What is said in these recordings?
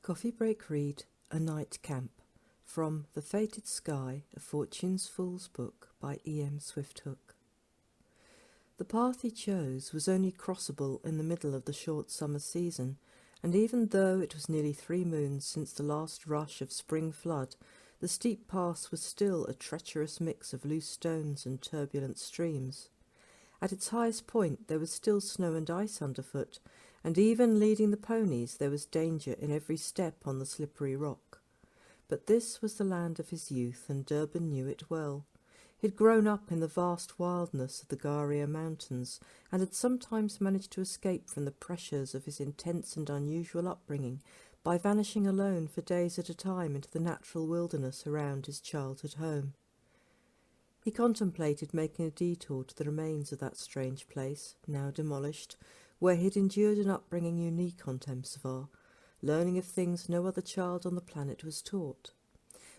Coffee Break Read, A Night Camp, from The Fated Sky, A Fortune's Fool's Book by E.M. Swifthook. The path he chose was only crossable in the middle of the short summer season, and even though it was nearly 3 moons since the last rush of spring flood, the steep pass was still a treacherous mix of loose stones and turbulent streams. At its highest point there was still snow and ice underfoot, and even leading the ponies there was danger in every step on the slippery rock. But this was the land of his youth, and Durbin knew it well. He had grown up in the vast wildness of the Garia Mountains, and had sometimes managed to escape from the pressures of his intense and unusual upbringing by vanishing alone for days at a time into the natural wilderness around his childhood home. He contemplated making a detour to the remains of that strange place, now demolished, where he had endured an upbringing unique on Temsvar, learning of things no other child on the planet was taught.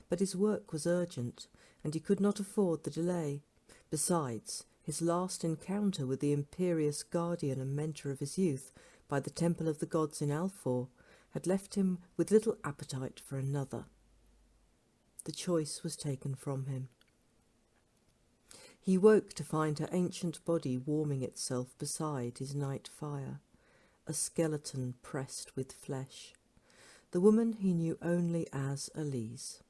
But his work was urgent, and he could not afford the delay. Besides, his last encounter with the imperious guardian and mentor of his youth by the Temple of the Gods in Alfor had left him with little appetite for another. The choice was taken from him. He woke to find her ancient body warming itself beside his night fire, a skeleton pressed with flesh, the woman he knew only as Elise.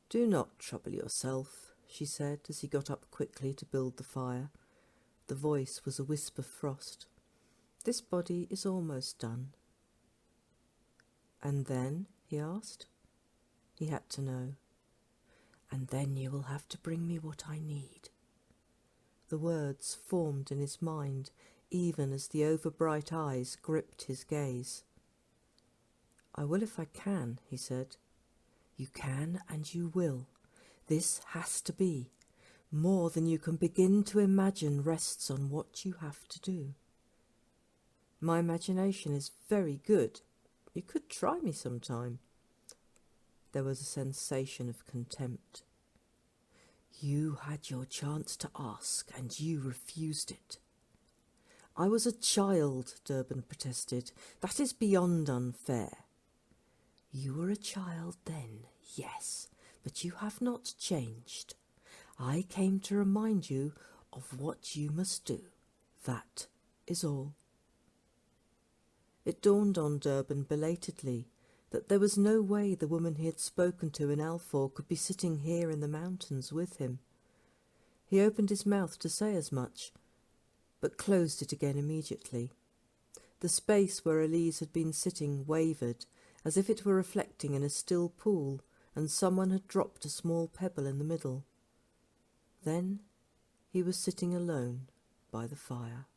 "Do not trouble yourself," she said as he got up quickly to build the fire. The voice was a wisp of frost. "This body is almost done." "And then?" he asked. He had to know. "And then you will have to bring me what I need." The words formed in his mind, even as the overbright eyes gripped his gaze. "I will if I can," he said. "You can and you will. This has to be. More than you can begin to imagine rests on what you have to do." "My imagination is very good. You could try me sometime." There was a sensation of contempt. "You had your chance to ask, and you refused it." "I was a child," Durbin protested. "That is beyond unfair." "You were a child then, yes, but you have not changed. I came to remind you of what you must do. That is all." It dawned on Durbin belatedly that there was no way the woman he had spoken to in Alfor could be sitting here in the mountains with him. He opened his mouth to say as much, but closed it again immediately. The space where Elise had been sitting wavered, as if it were reflecting in a still pool, and someone had dropped a small pebble in the middle. Then he was sitting alone by the fire.